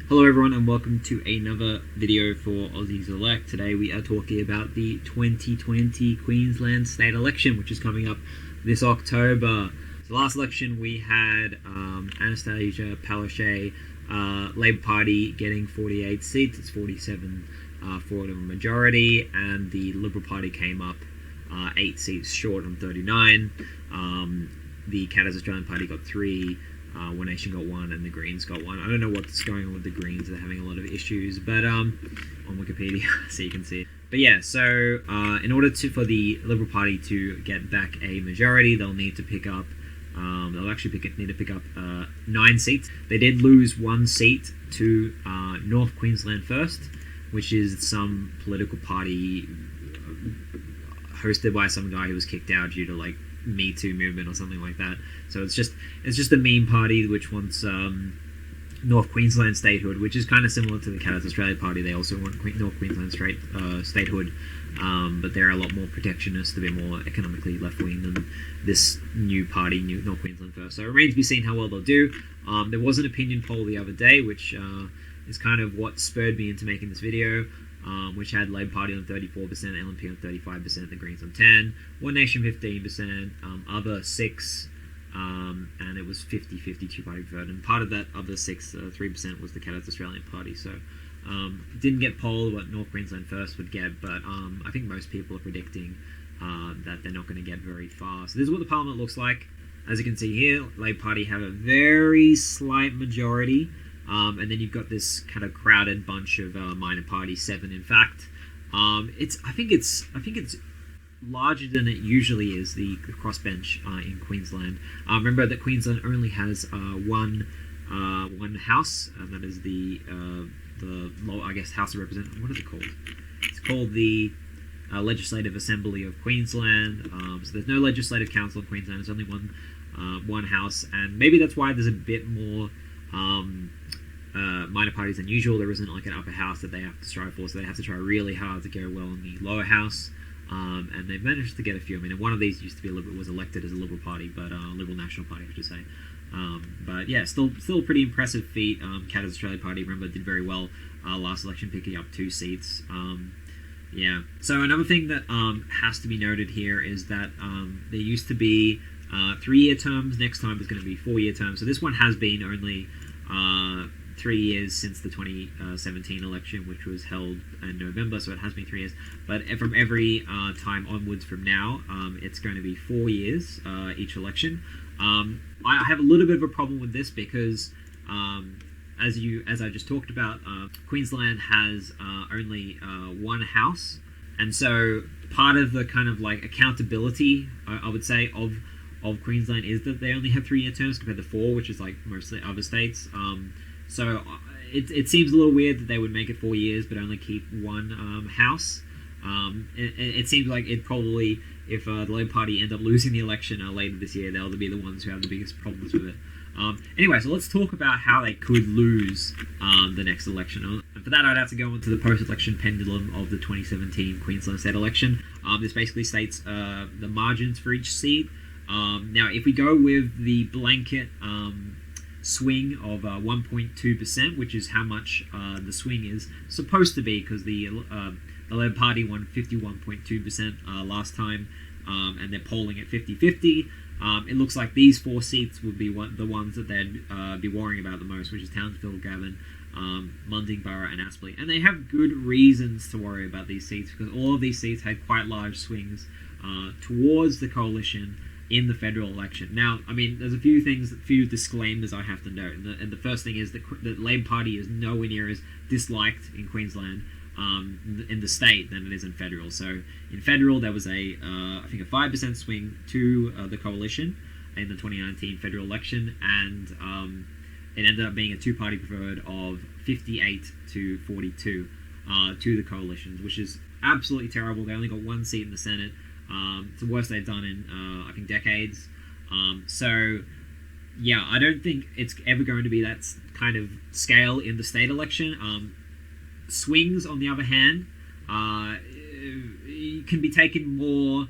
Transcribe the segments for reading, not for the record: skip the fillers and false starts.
Hello everyone and welcome to another video for Aussies Elect. Today we are talking about the 2020 Queensland state election, which is coming up this October. The last election we had Anastasia Palaszczuk, Labour Party getting 48 seats. It's 47 for the majority, and the Liberal Party came up 8 seats short on 39. The Katas Australian Party got 3. One Nation got 1 and the Greens got 1. I don't know what's going on with the Greens. They're having a lot of issues, but on Wikipedia, so you can see it. But yeah, so in order for the Liberal Party to get back a majority, they'll need to pick up. They'll actually need to pick up 9 seats. They did lose 1 seat to North Queensland First, which is some political party hosted by some guy who was kicked out due to like Me Too movement or something like that. So it's just a meme party which wants North Queensland statehood, which is kind of similar to the Katas Australia Party. They also want North Queensland statehood, but they're a lot more protectionist, a bit more economically left-wing than this new party, North Queensland First. So it remains to be seen how well they'll do. There was an opinion poll the other day, which is kind of what spurred me into making this video, which had Labour Party on 34%, LNP on 35%, the Greens on 10%, One Nation 15%, other 6%, and it was 50-50 two-party vote. And part of that other 6, 3% was the Katas Australian Party. So didn't get polled what North Queensland First would get, but I think most people are predicting that they're not going to get very far. So this is what the Parliament looks like. As you can see here, Labour Party have a very slight majority. And then you've got this kind of crowded bunch of minor parties, 7 in fact. I think it's larger than it usually is, the crossbench in Queensland. Remember that Queensland only has one house, and that is the I guess House of Representatives. What is it called? It's called the Legislative Assembly of Queensland. So there's no Legislative Council in Queensland. There's only one house, and maybe that's why there's a bit more minor parties than usual. There isn't like an upper house that they have to strive for, so they have to try really hard to go well in the lower house, and they've managed to get a few. I mean, one of these used to be was elected as a Liberal Party, but Liberal National Party, I should say. But yeah, still a pretty impressive feat. Katas Australia Party, remember, did very well last election, picking up 2 seats. Yeah. So another thing that has to be noted here is that there used to be 3-year terms. Next time is going to be 4-year terms. So this one has been only 3 years since the 2017 election, which was held in November, so it has been 3 years. But from every time onwards from now, it's going to be 4 years each election. I have a little bit of a problem with this because, as I just talked about, Queensland has only 1 house, and so part of the kind of like accountability, I would say, of Queensland is that they only have 3-year terms compared to 4, which is like most other states. So it seems a little weird that they would make it 4 years but only keep 1 house. It seems like it probably, if the Labour Party end up losing the election later this year, they'll be the ones who have the biggest problems with it. Anyway, so let's talk about how they could lose the next election. And for that, I'd have to go into the post-election pendulum of the 2017 Queensland state election. This basically states the margins for each seat. Now, if we go with the blanket swing of 1.2%, which is how much the swing is supposed to be, because the Labour Party won 51.2% last time, and they're polling at 50-50. It looks like these 4 seats would be the ones that they'd be worrying about the most, which is Townsville, Govan, Mundingborough and Aspley. And they have good reasons to worry about these seats, because all of these seats had quite large swings towards the coalition in the federal election. Now, I mean, there's a few disclaimers I have to note, and the first thing is that the Labour Party is nowhere near as disliked in Queensland in the state than it is in federal. So in federal, there was I think a 5% swing to the coalition in the 2019 federal election, and it ended up being a two-party preferred of 58 to 42 to the coalitions, which is absolutely terrible. They only got 1 seat in the Senate. It's the worst they've done in, I think, decades. So, yeah, I don't think it's ever going to be that kind of scale in the state election. Swings, on the other hand, can be taken more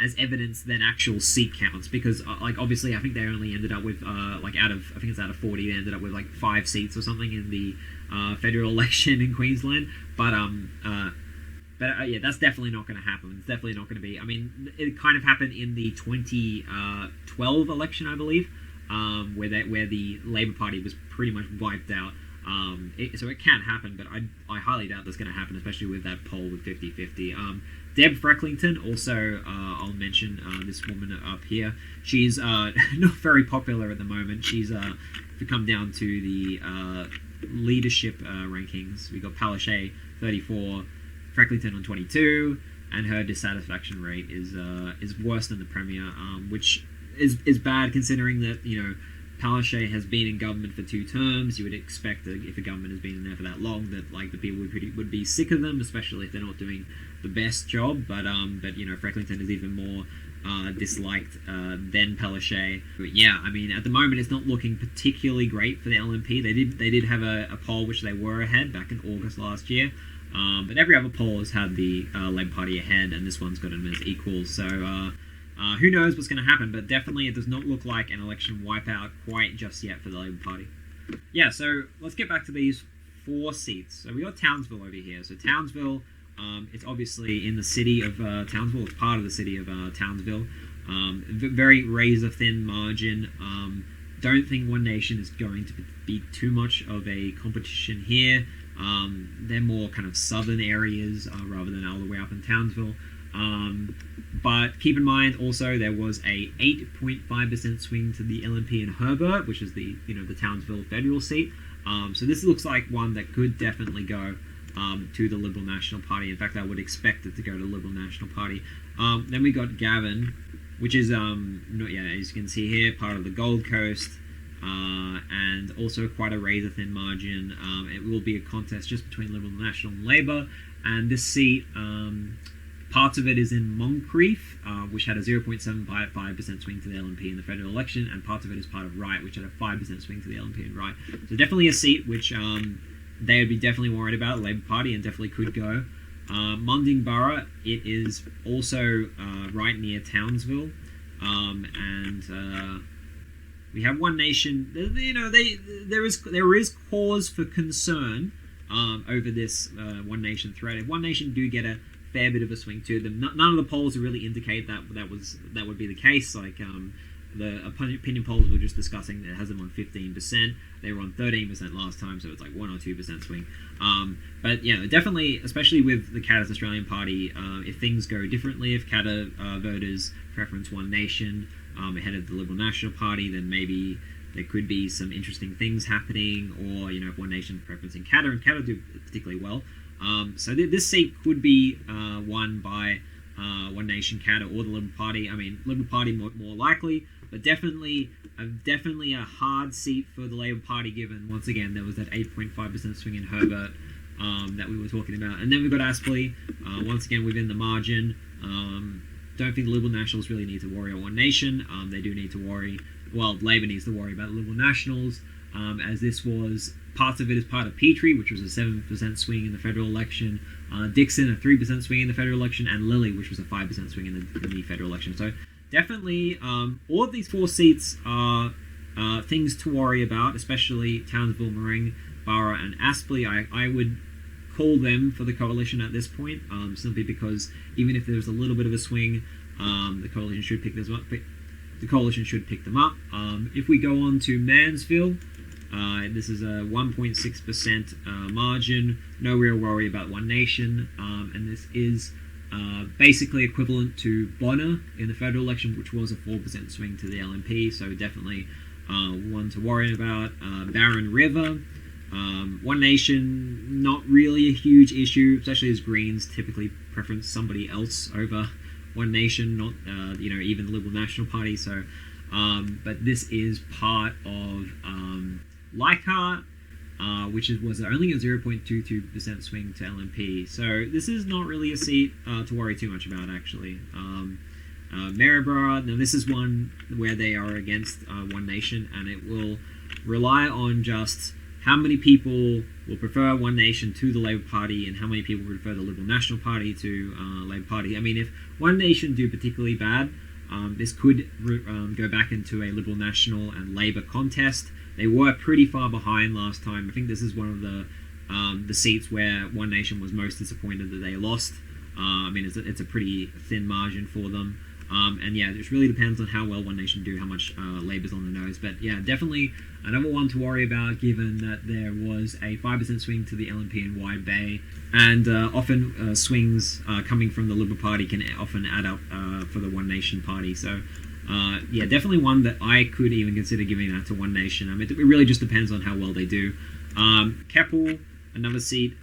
as evidence than actual seat counts, because like obviously I think they only ended up with like out of 40 they ended up with like 5 seats or something in the federal election in Queensland, but yeah, that's definitely not going to happen. It's definitely not going to be. I mean, it kind of happened in the 2012 election, I believe, where the Labor Party was pretty much wiped out. So it can happen, but I highly doubt that's going to happen, especially with that poll with 50-50. Deb Frecklington, also, I'll mention this woman up here. She's not very popular at the moment. She's come down to the leadership rankings. We got Palaszczuk 34, Frecklington on 22, and her dissatisfaction rate is worse than the Premier, which is bad considering that, you know, Palaszczuk has been in government for 2 terms. You would expect that if a government has been in there for that long, that like the people would be sick of them, especially if they're not doing the best job. But you know, Frecklington is even more disliked than Palaszczuk. But yeah, I mean, at the moment it's not looking particularly great for the LNP. They did have a poll which they were ahead back in August last year. But every other poll has had the Labour Party ahead, and this one's got them as equals. So who knows what's going to happen, but definitely it does not look like an election wipeout quite just yet for the Labour Party. Yeah, so let's get back to these 4 seats. So we got Townsville over here. So Townsville, it's obviously in the city of Townsville. It's part of the city of Townsville. Very razor-thin margin. Don't think One Nation is going to be too much of a competition here. They're more kind of southern areas rather than all the way up in Townsville. But keep in mind also there was a 8.5% swing to the LNP in Herbert, which is the Townsville federal seat. So this looks like one that could definitely go to the Liberal National Party. In fact, I would expect it to go to the Liberal National Party. Then we got Gavin, which is as you can see here, part of the Gold Coast. And also quite a razor-thin margin. It will be a contest just between Liberal, National and Labour. And this seat, parts of it is in Moncrief, which had a 0.75% swing to the LNP in the federal election, and parts of it is part of Wright, which had a 5% swing to the LNP in Wright. So definitely a seat which they would be definitely worried about, the Labour Party, and definitely could go. Munding Borough, it is also right near Townsville, and we have One Nation. You know, there is cause for concern over this One Nation threat. If One Nation do get a fair bit of a swing to them, none of the polls really indicate that would be the case. Like the opinion polls we were just discussing, that has them on 15%. They were on 13% last time, so it's like 1 or 2% swing. But yeah, definitely, especially with the Katter's Australian Party, if things go differently, if Katter voters preference One Nation ahead of the Liberal National Party, then maybe there could be some interesting things happening. Or, you know, if One Nation preferencing Katter, and Katter do particularly well. So this seat could be won by One Nation, Katter, or the Liberal Party. I mean, Liberal Party more likely, but definitely a hard seat for the Labour Party, given, once again, there was that 8.5% swing in Herbert that we were talking about. And then we've got Aspley, once again within the margin. Don't think the Liberal Nationals really need to worry about One Nation. They do need to worry, well, Labour needs to worry about the Liberal Nationals, as this was, parts of it is part of Petrie, which was a 7% swing in the federal election, Dixon, a 3% swing in the federal election, and Lilly, which was a 5% swing in the federal election. So definitely, all of these 4 seats are things to worry about, especially Townsville, Meringue, Borough, and Aspley. I would call them for the coalition at this point, simply because even if there's a little bit of a swing, the coalition should pick this up. The coalition should pick them up. If we go on to Mansfield, this is a 1.6% margin. No real worry about One Nation, and this is basically equivalent to Bonner in the federal election, which was a 4% swing to the LNP. So definitely one to worry about. Barron River. One Nation, not really a huge issue, especially as Greens typically preference somebody else over One Nation, not even the Liberal National Party. So, but this is part of Leichhardt, which was only a 0.22% swing to LNP. So this is not really a seat to worry too much about, actually. Maryborough, now this is one where they are against One Nation, and it will rely on just how many people will prefer One Nation to the Labour Party, and how many people would prefer the Liberal National Party to Labour Party. I mean, if One Nation do particularly bad, this could go back into a Liberal National and Labour contest. They were pretty far behind last time. I think this is one of the seats where One Nation was most disappointed that they lost. I mean, it's a pretty thin margin for them. And yeah, it really depends on how well One Nation do, how much Labour's on the nose. But yeah, definitely another one to worry about, given that there was a 5% swing to the LNP in Wide Bay. And often swings coming from the Liberal Party can often add up for the One Nation Party. So yeah, definitely one that I could even consider giving that to One Nation. I mean, it really just depends on how well they do. Keppel, another seat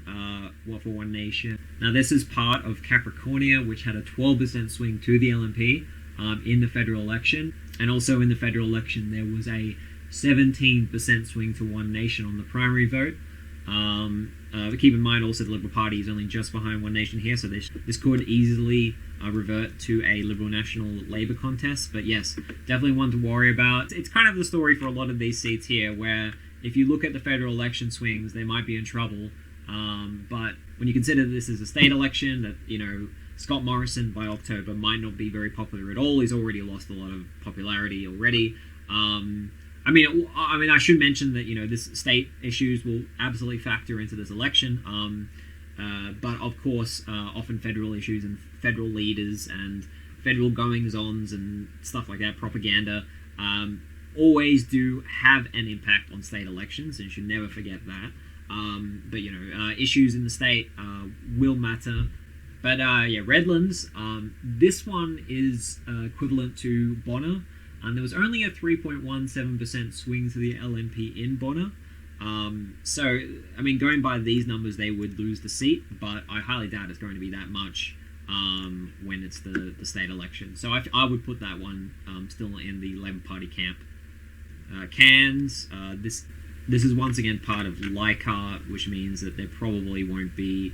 for One Nation. Now, this is part of Capricornia, which had a 12% swing to the LNP in the federal election. And also in the federal election, there was a 17% swing to One Nation on the primary vote. But keep in mind also the Liberal Party is only just behind One Nation here, so this could easily revert to a Liberal National Labour contest. But yes, definitely one to worry about. It's kind of the story for a lot of these seats here, where if you look at the federal election swings, they might be in trouble. But when you consider this is a state election, that, you know, Scott Morrison by October might not be very popular at all. He's already lost a lot of popularity already. I mean, I should mention that, you know, this state issues will absolutely factor into this election. But of course, often federal issues and federal leaders and federal goings-ons and stuff like that, propaganda, always do have an impact on state elections, and you should never forget that. But you know, issues in the state will matter. But yeah, Redlands, this one is equivalent to Bonner, and there was only a 3.17% swing to the LNP in Bonner. So, I mean, going by these numbers, they would lose the seat, but I highly doubt it's going to be that much when it's the state election. So I would put that one still in the Labour Party camp. Cairns, this is once again part of Leichhardt, which means that there probably won't be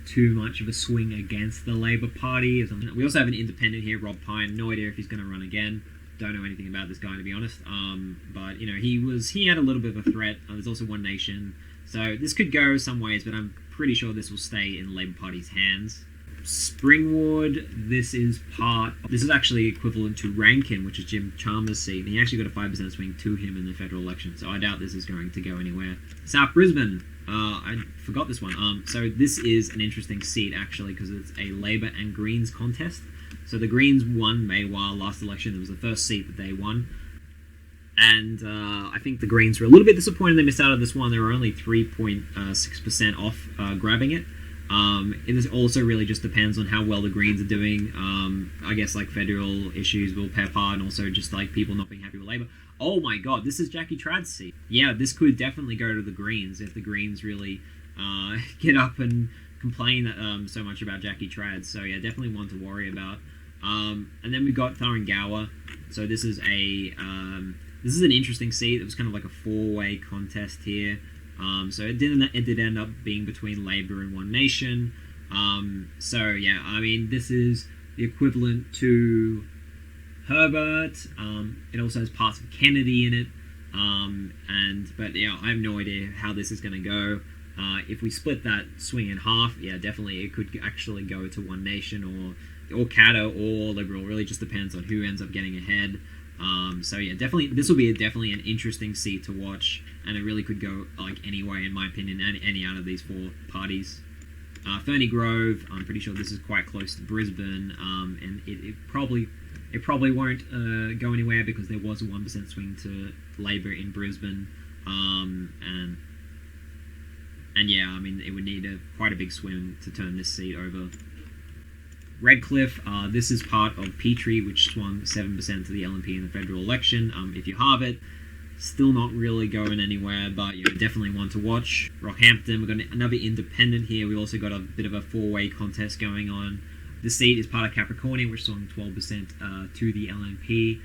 too much of a swing against the Labour Party. We also have an independent here, Rob Pine. No idea if he's going to run again. Don't know anything about this guy, to be honest. But you know, he had a little bit of a threat. There's also One Nation, so this could go some ways, but I'm pretty sure this will stay in the Labour Party's hands. Springwood, this is actually equivalent to Rankin, which is Jim Chalmers' seat, and he actually got a 5% swing to him in the federal election, so I doubt this is going to go anywhere. South Brisbane, I forgot this one. So this is an interesting seat, actually, because it's a Labour and Greens contest. So the Greens won Maywar last election. It was the first seat that they won. And I think the Greens were a little bit disappointed they missed out on this one. They were only 3.6% off grabbing it. It also really just depends on how well the Greens are doing. I guess like federal issues will play a part, and also just like people not being happy with Labour. Oh my god, this is Jackie Trad's seat. Yeah, this could definitely go to the Greens if the Greens really get up and complain so much about Jackie Trad. So yeah, definitely one to worry about. And then we've got Thuringowa. So this is an interesting seat. It was kind of like a four-way contest here. So it did end up being between Labour and One Nation. So yeah, I mean, this is the equivalent to Herbert. It also has parts of Kennedy in it. But yeah, I have no idea how this is going to go. If we split that swing in half, yeah, definitely it could actually go to One Nation or Caddo or Liberal. It really just depends on who ends up getting ahead. So yeah, definitely this will be definitely an interesting seat to watch, and it really could go like any way, in my opinion, any out of these four parties. Ferny Grove, I'm pretty sure this is quite close to Brisbane, and it probably won't go anywhere because there was a 1% swing to Labour in Brisbane, and yeah, I mean, it would need quite a big swing to turn this seat over. Redcliffe, this is part of Petrie, which swung 7% to the LNP in the federal election. If you halve it, still not really going anywhere, but you know, definitely one to watch. Rockhampton, we've got another independent here. We also got a bit of a four-way contest going on. This seat is part of Capricornia, which swung 12% to the LNP.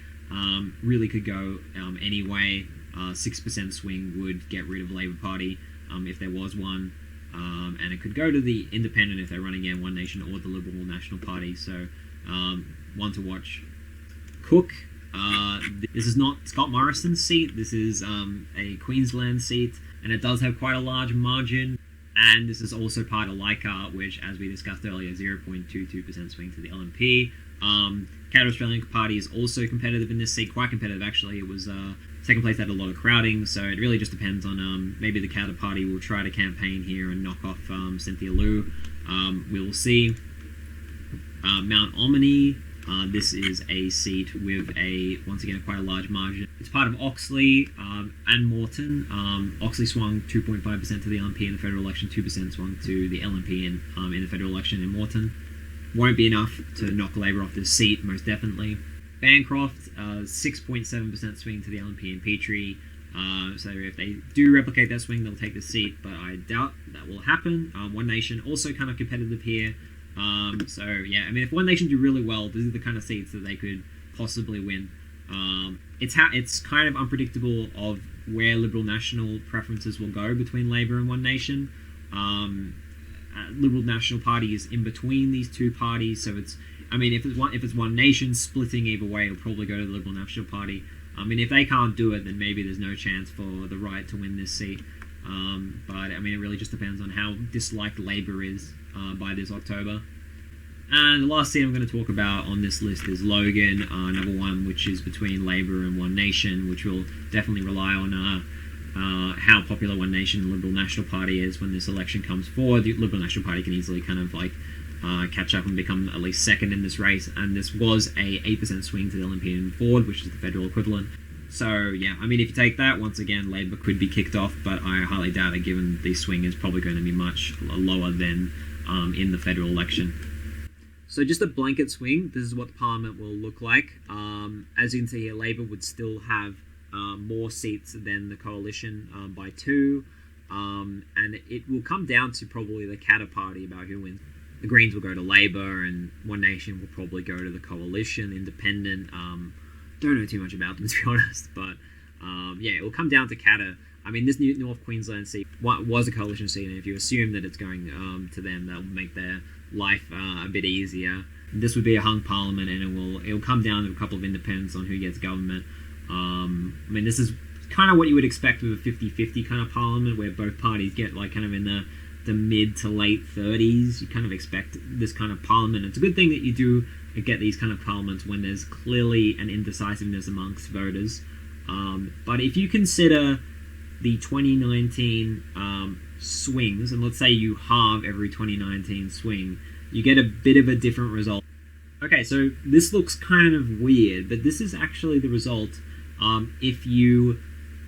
Really could go any way. 6% swing would get rid of Labour Party if there was one. And it could go to the independent if they run again, One Nation or the Liberal National Party. So one to watch. Cook, this is not Scott Morrison's seat. This is a Queensland seat. and it does have quite a large margin. And this is also part of Leichhardt, which, as we discussed earlier, 0.22% swing to the LNP. Katter Australian Party is also competitive in this seat, quite competitive actually. It was second place had a lot of crowding, so it really just depends on maybe the Katter Party will try to campaign here and knock off Cynthia Liu. We will see. Mount Omni. This is a seat with once again, quite a large margin. It's part of Oxley and Moreton. Oxley swung 2.5% to the LNP in the federal election, 2% swung to the LNP in the federal election in Moreton. Won't be enough to knock Labor off this seat, most definitely. Bancroft, 6.7% swing to the LNP in Petrie. So if they do replicate that swing, they'll take the seat, but I doubt that will happen. One Nation, also kind of competitive here. So yeah, I mean, if One Nation do really well, these are the kind of seats that they could possibly win. It's kind of unpredictable of where Liberal National preferences will go between Labor and One Nation. Liberal National Party is in between these two parties, so if it's One Nation splitting either way, it'll probably go to the Liberal National Party. I mean, if they can't do it, then maybe there's no chance for the right to win this seat. But I mean, it really just depends on how disliked Labor is by this October. And the last seat I'm going to talk about on this list is Logan, number one, which is between Labor and One Nation, which will definitely rely on how popular One Nation and Liberal National Party is when this election comes forward. The Liberal National Party can easily kind of catch up and become at least second in this race, and this was a 8% swing to the LNP in Ford, which is the federal equivalent. So yeah, I mean, if you take that, once again, Labor could be kicked off, but I highly doubt it, given the swing is probably going to be much lower than in the federal election. So just a blanket swing, this is what the Parliament will look like. As you can see here, Labor would still have more seats than the Coalition by 2, and it will come down to probably the Katter Party about who wins. The Greens will go to Labor, and One Nation will probably go to the Coalition. Independent, don't know too much about them, to be honest, but yeah, it will come down to Katter. I mean, this North Queensland seat was a Coalition seat, and if you assume that it's going to them, that will make their life a bit easier. This would be a hung Parliament, and it will come down to a couple of independents on who gets government. I mean, this is kind of what you would expect with a 50-50 kind of Parliament, where both parties get kind of in the mid to late 30s. You kind of expect this kind of Parliament. It's a good thing that you do get these kind of Parliaments when there's clearly an indecisiveness amongst voters. But if you consider the 2019 swings, and let's say you halve every 2019 swing, you get a bit of a different result. Okay, so this looks kind of weird, but this is actually the result if you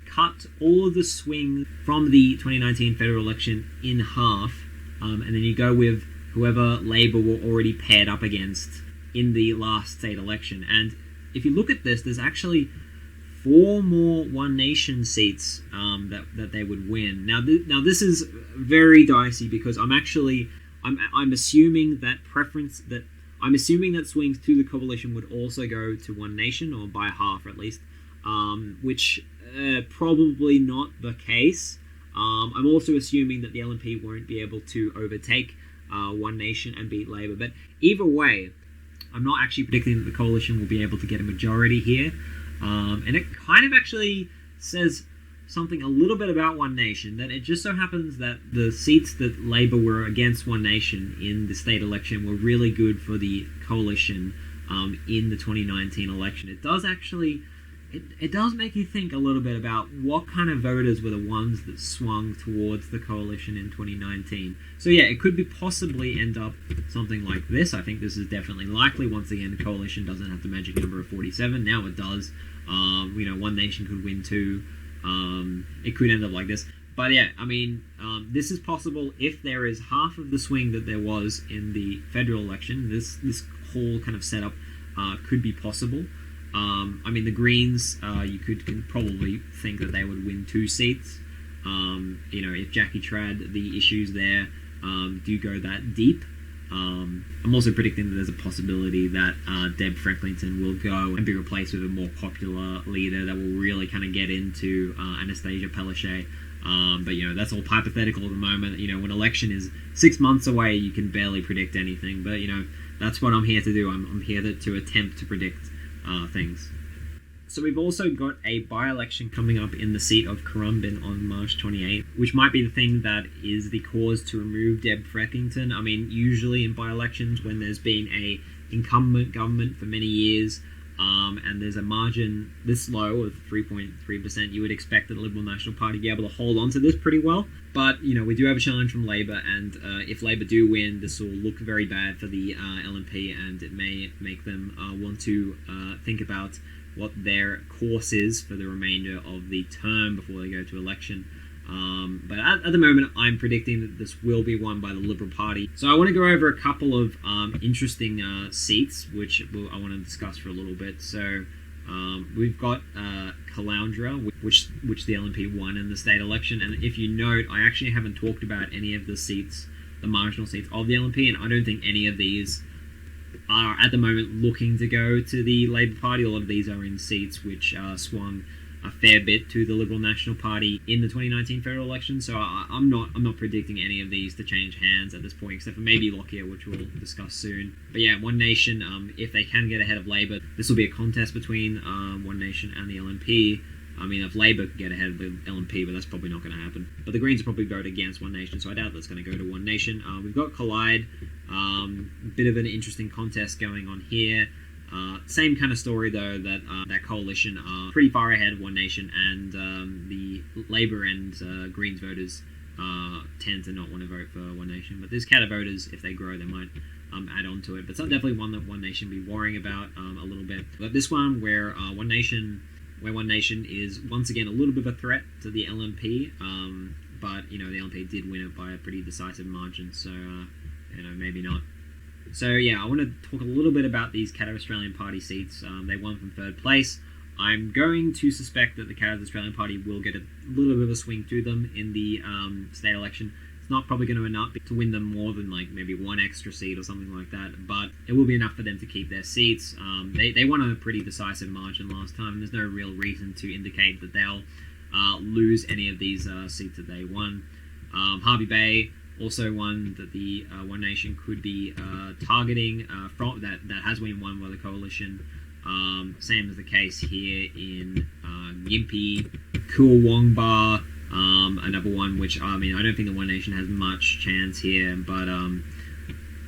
cut all of the swing from the 2019 federal election in half, and then you go with whoever Labor were already paired up against in the last state election. And if you look at this, there's actually 4 more One Nation seats that they would win. Now this is very dicey, because I'm assuming that swings to the Coalition would also go to One Nation, or by half at least, which probably not the case. I'm also assuming that the LNP won't be able to overtake One Nation and beat Labor. But either way, I'm not actually predicting that the Coalition will be able to get a majority here. And it kind of actually says something a little bit about One Nation, that it just so happens that the seats that Labor were against One Nation in the state election were really good for the Coalition in the 2019 election. It does actually, it does make you think a little bit about what kind of voters were the ones that swung towards the Coalition in 2019. So yeah, it could be possibly end up something like this. I think this is definitely likely. Once again, the Coalition doesn't have the magic number of 47. Now it does. One Nation could win 2. It could end up like this. But yeah, I mean, this is possible if there is half of the swing that there was in the federal election. This whole kind of setup could be possible. I mean, the Greens, you could probably think that they would win 2 seats. If Jackie Trad, the issues there do go that deep. I'm also predicting that there's a possibility that Deb Franklinton will go and be replaced with a more popular leader that will really kind of get into Anastasia Palaszczuk. But that's all hypothetical at the moment. When election is 6 months away, you can barely predict anything. But that's what I'm here to do. I'm here to attempt to predict things. So we've also got a by-election coming up in the seat of Currumbin on March 28th, which might be the thing that is the cause to remove Deb Freckington. I mean, usually in by-elections, when there's been a incumbent government for many years, and there's a margin this low of 3.3%, you would expect that the Liberal National Party to be able to hold on to this pretty well. But, we do have a challenge from Labor, and if Labor do win, this will look very bad for the LNP, and it may make them want to think about what their course is for the remainder of the term before they go to election. But at the moment, I'm predicting that this will be won by the Liberal Party. So I want to go over a couple of interesting seats, which I want to discuss for a little bit. So we've got Caloundra, which the LNP won in the state election. And if you note, I actually haven't talked about any of the seats, the marginal seats of the LNP, and I don't think any of these are at the moment looking to go to the Labor Party. A lot of these are in seats which swung a fair bit to the Liberal National Party in the 2019 federal election. So I'm not predicting any of these to change hands at this point, except for maybe Lockyer, which we'll discuss soon. But yeah, One Nation, if they can get ahead of Labor, this will be a contest between One Nation and the LNP. I mean, if Labor can get ahead of the LNP, but that's probably not going to happen. But the Greens will probably vote against One Nation, so I doubt that's going to go to One Nation. We've got Collide, bit of an interesting contest going on here. Same kind of story, though, that that coalition are pretty far ahead of One Nation, and the Labor and Greens voters tend to not want to vote for One Nation. But there's Katter voters, if they grow, they might add on to it. But it's definitely one that One Nation be worrying about a little bit. But this one, where One Nation is once again a little bit of a threat to the LNP, but the LNP did win it by a pretty decisive margin, so maybe not. So yeah, I want to talk a little bit about these Katter Australian Party seats. They won from third place. I'm going to suspect that the Katter Australian Party will get a little bit of a swing to them in the state election. It's not probably going to enough to win them more than maybe one extra seat or something like that, but it will be enough for them to keep their seats. They won a pretty decisive margin last time, and there's no real reason to indicate that they'll lose any of these seats that they won. Harvey Bay, also one that the One Nation could be targeting from that has been won by the coalition. Same as the case here in Gympie, Coolangatta, another one which I don't think the One Nation has much chance here, but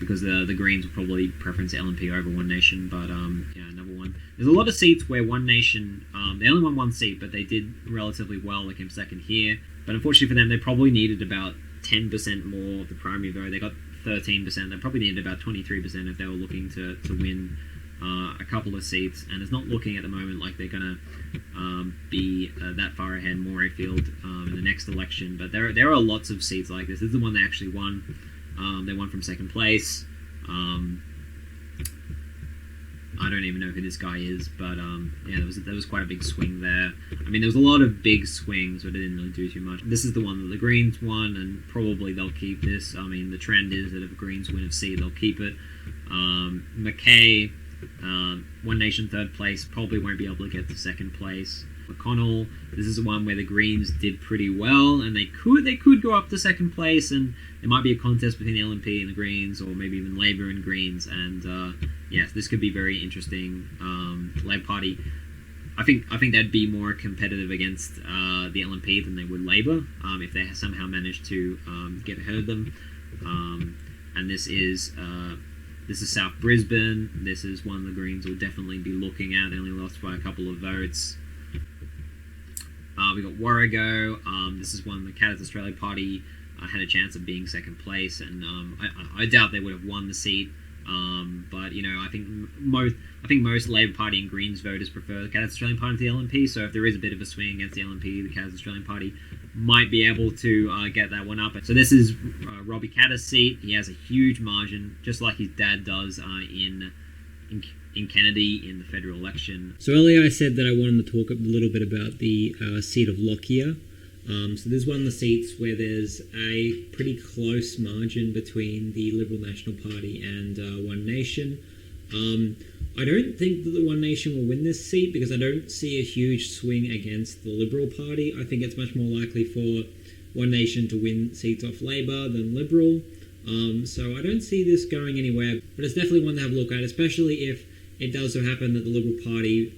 because the Greens will probably preference LNP over One Nation. But another one. There's a lot of seats where One Nation they only won one seat, but they did relatively well. They came second here, but unfortunately for them, they probably needed about 10% more of the primary vote. They got 13%. They probably needed about 23% if they were looking to win a couple of seats. And it's not looking at the moment like they're going to be that far ahead Morayfield in the next election. But there are lots of seats like this. This is the one they actually won. They won from second place. I don't even know who this guy is, but there was quite a big swing there. There was a lot of big swings, but it didn't really do too much. This is the one that the Greens won, and probably they'll keep this. The trend is that if the Greens win a seat, they'll keep it. Mackay, One Nation third place, probably won't be able to get to second place. McConnell, this is the one where the Greens did pretty well, and they could go up to second place, and it might be a contest between the LNP and the Greens, or maybe even Labor and Greens, and yes, this could be very interesting. Labor Party, I think they'd be more competitive against the LNP than they would Labor if they somehow managed to get ahead of them. And this is South Brisbane. This is one the Greens will definitely be looking at. They only lost by a couple of votes. We got Warrego. This is one the Katter Australia Party had a chance of being second place, and I doubt they would have won the seat. But I think most Labor Party and Greens voters prefer the Katter Australian Party to the LNP. So if there is a bit of a swing against the LNP, the Katter Australian Party might be able to get that one up. So this is Robbie Katter's seat. He has a huge margin, just like his dad does in Kennedy in the federal election. So earlier I said that I wanted to talk a little bit about the seat of Lockyer. So there's one of the seats where there's a pretty close margin between the Liberal National Party and One Nation. I don't think that the One Nation will win this seat because I don't see a huge swing against the Liberal Party. I think it's much more likely for One Nation to win seats off Labor than Liberal. So I don't see this going anywhere, but it's definitely one to have a look at, especially if it does so happen that the Liberal Party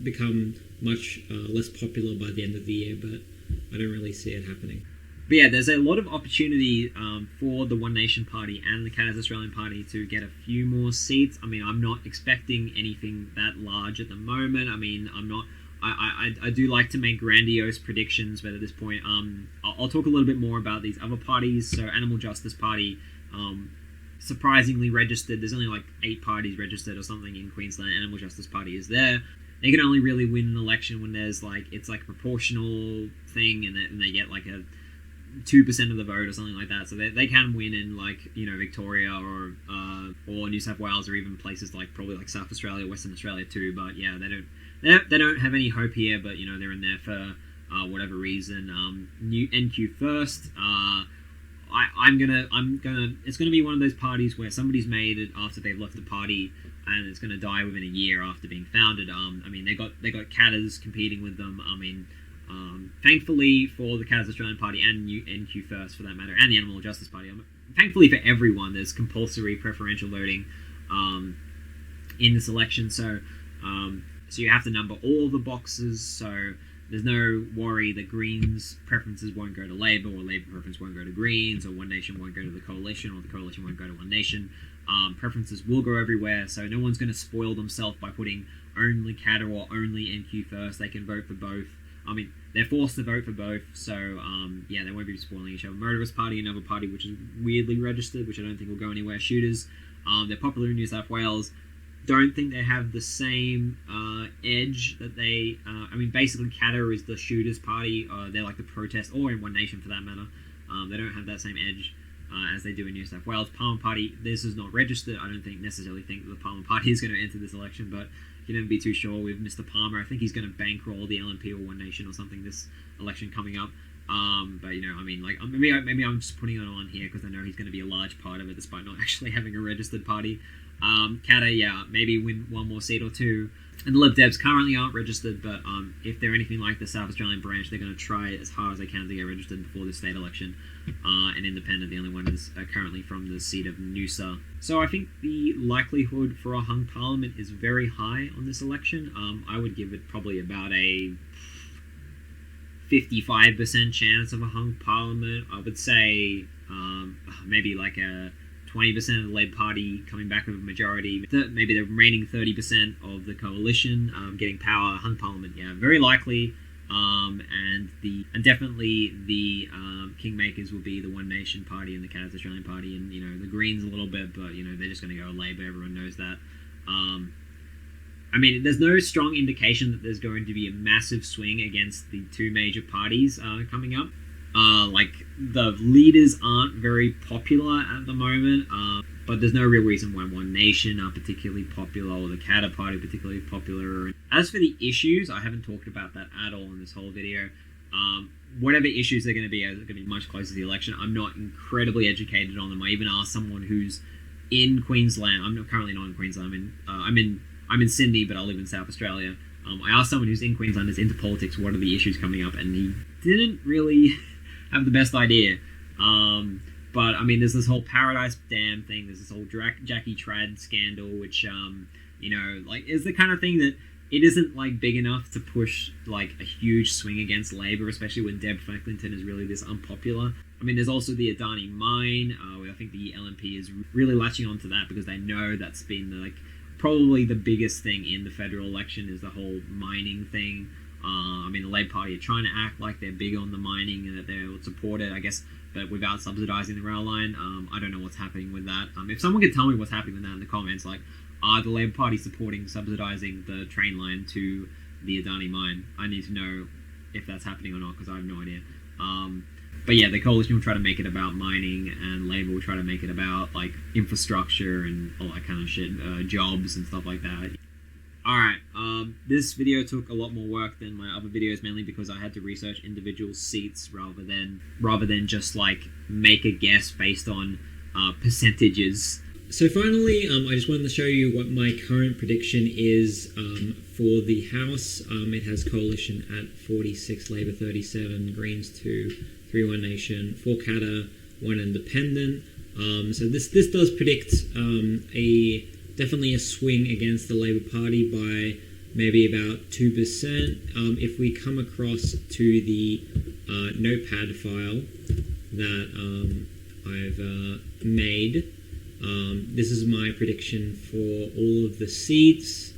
become much less popular by the end of the year, but I don't really see it happening. But yeah, there's a lot of opportunity for the One Nation Party and the Canada's Australian Party to get a few more seats. I mean, I'm not expecting anything that large at the moment. I mean, I'm not. I do like to make grandiose predictions, but at this point, I'll talk a little bit more about these other parties. So, Animal Justice Party, surprisingly registered. There's only like 8 parties registered or something in Queensland. Animal Justice Party is there. They can only really win an election when there's like it's like a proportional thing, and they get like a 2% of the vote or something like that. So they can win in like, you know, Victoria or New South Wales, or even places like probably like South Australia, Western Australia too. But yeah, they don't have any hope here. But you know, they're in there for whatever reason. New NQ first. It's gonna be one of those parties where somebody's made it after they've left the party, and it's gonna die within a year after being founded. I mean, they got Catters competing with them. I mean, thankfully for the Canada's Australian Party and NQ First for that matter, and the Animal Justice Party, thankfully for everyone, there's compulsory preferential voting in this election. So you have to number all the boxes. So there's no worry that Greens preferences won't go to Labor, or Labor preference won't go to Greens, or One Nation won't go to the Coalition, or the Coalition won't go to One Nation. Preferences will go everywhere, so no one's going to spoil themselves by putting only Catter or only NQ First. They can vote for both. I mean, they're forced to vote for both, so yeah, they won't be spoiling each other. Motorist Party, another party which is weirdly registered, which I don't think will go anywhere. Shooters, they're popular in New South Wales. Don't think they have the same edge that they... I mean, basically, Catter is the Shooters Party. They're like the protest, or in One Nation for that matter. They don't have that same edge as they do in New South Wales. Palmer Party, this is not registered. I don't necessarily think that the Palmer Party is going to enter this election, but you can never be too sure with Mr. Palmer. I think he's going to bankroll the LNP or One Nation or something this election coming up. But you know, I mean, like maybe I'm just putting it on here because I know he's going to be a large part of it, despite not actually having a registered party. Catter, yeah, maybe win one more seat or two. And the Lib Debs currently aren't registered, but if they're anything like the South Australian branch, they're going to try as hard as they can to get registered before the state election. And independent, the only one is currently from the seat of Noosa. So I think the likelihood for a hung parliament is very high on this election. I would give it probably about a 55% chance of a hung parliament. I would say maybe like a 20% of the Labour Party coming back with a majority. Maybe the remaining 30% of the coalition getting power. Hung parliament, yeah, very likely. And definitely the kingmakers will be the One Nation Party and the Canada's Australian Party, and you know the Greens a little bit, but you know they're just going to go Labor. Everyone knows that. I mean, there's no strong indication that there's going to be a massive swing against the two major parties coming up. Like, the leaders aren't very popular at the moment, but there's no real reason why One Nation are particularly popular, or the Catter Party particularly popular. As for the issues, I haven't talked about that at all in this whole video. Whatever issues they're going to be much closer to the election. I'm not incredibly educated on them. I even asked someone who's in Queensland. I'm currently not in Queensland. I'm in Sydney, but I live in South Australia. I asked someone who's in Queensland, is into politics, what are the issues coming up, and he didn't really have the best idea. But I mean, there's this whole Paradise Dam thing. There's this whole Jackie Trad scandal, which you know, like, is the kind of thing that it isn't like big enough to push like a huge swing against Labor, especially when Deb Franklinton is really this unpopular. I mean, there's also the Adani mine. I think the LNP is really latching onto that because they know that's been like probably the biggest thing in the federal election is the whole mining thing. I mean, the Labour Party are trying to act like they're big on the mining and that they'll support it, I guess, but without subsidising the rail line. I don't know what's happening with that. If someone could tell me what's happening with that in the comments, like, are the Labour Party supporting subsidising the train line to the Adani mine? I need to know if that's happening or not, because I have no idea. But yeah, the coalition will try to make it about mining, and Labour will try to make it about like infrastructure and all that kind of shit, jobs and stuff like that. Alright, this video took a lot more work than my other videos, mainly because I had to research individual seats rather than just like make a guess based on percentages. So finally, I just wanted to show you what my current prediction is for the House. It has coalition at 46, Labour 37, Greens 2, 3 One Nation, 4 Catter, 1 Independent. So this does predict a definitely a swing against the Labour Party by maybe about 2%. If we come across to the notepad file that I've made, this is my prediction for all of the seats.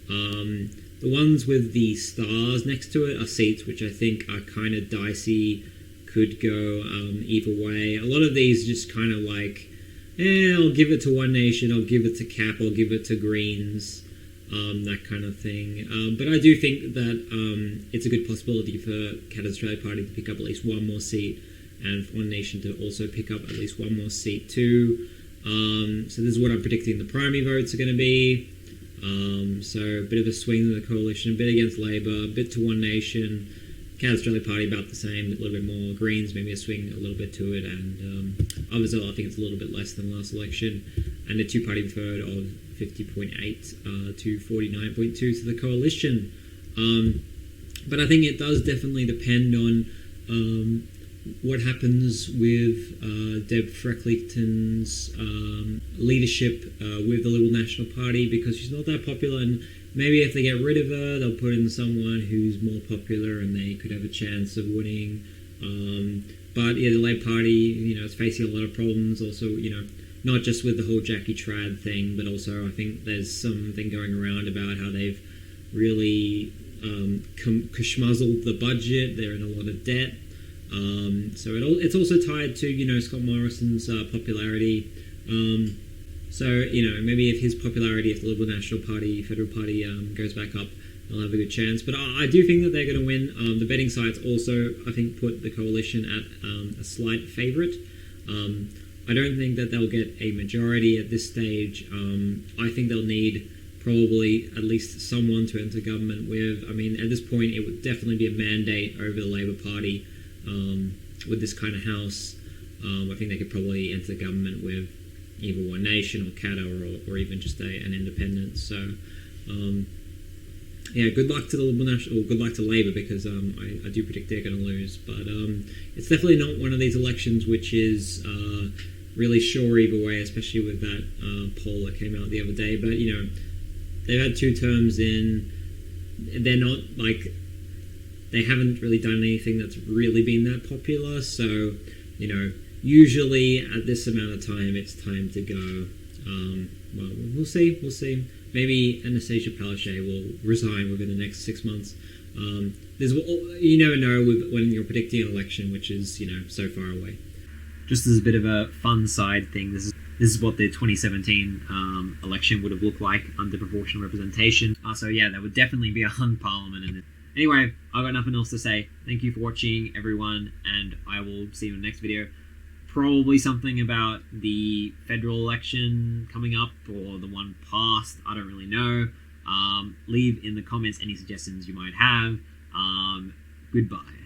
The ones with the stars next to it are seats which I think are kind of dicey, could go either way. A lot of these just kind of like, I'll give it to One Nation, I'll give it to Cap, I'll give it to Greens, that kind of thing. But I do think that it's a good possibility for Cat Australia Party to pick up at least one more seat, and for One Nation to also pick up at least one more seat too. So this is what I'm predicting the primary votes are going to be. So a bit of a swing in the coalition, a bit against Labor, a bit to One Nation, Cat Australia Party about the same, a little bit more. Greens maybe a swing a little bit to it, and others I think it's a little bit less than last election, and a two-party preferred of 50.8 to 49.2 to the coalition. But I think it does definitely depend on what happens with Deb Frecklington's leadership with the Liberal National Party, because she's not that popular, and maybe if they get rid of her, they'll put in someone who's more popular and they could have a chance of winning. But yeah, the Labour Party, is facing a lot of problems. Also, not just with the whole Jackie Trad thing, but also I think there's something going around about how they've really schmuzzled the budget. They're in a lot of debt. So it's also tied to, Scott Morrison's popularity. So, maybe if his popularity, if the Liberal National Party, Federal Party goes back up, they'll have a good chance. But I do think that they're going to win. The betting sites also, I think, put the coalition at a slight favourite. I don't think that they'll get a majority at this stage. I think they'll need probably at least someone to enter government with. I mean, at this point, it would definitely be a mandate over the Labour Party with this kind of house. I think they could probably enter government with either One Nation or Cata or even just an independent. So, good luck to the Liberal National, or good luck to Labour, because I do predict they're going to lose. But it's definitely not one of these elections which is really sure either way, especially with that poll that came out the other day. But, they've had 2 terms in. They're not like, they haven't really done anything that's really been that popular. So, usually at this amount of time, it's time to go. Well, we'll see. Maybe Anastasia Palaszczuk will resign within the next 6 months. You never know when you're predicting an election, which is, so far away. Just as a bit of a fun side thing, this is what the 2017 election would have looked like under proportional representation. So yeah, there would definitely be a hung parliament in it. Anyway, I've got nothing else to say. Thank you for watching, everyone, and I will see you in the next video. Probably something about the federal election coming up, or the one past. I don't really know. Leave in the comments any suggestions you might have. Goodbye.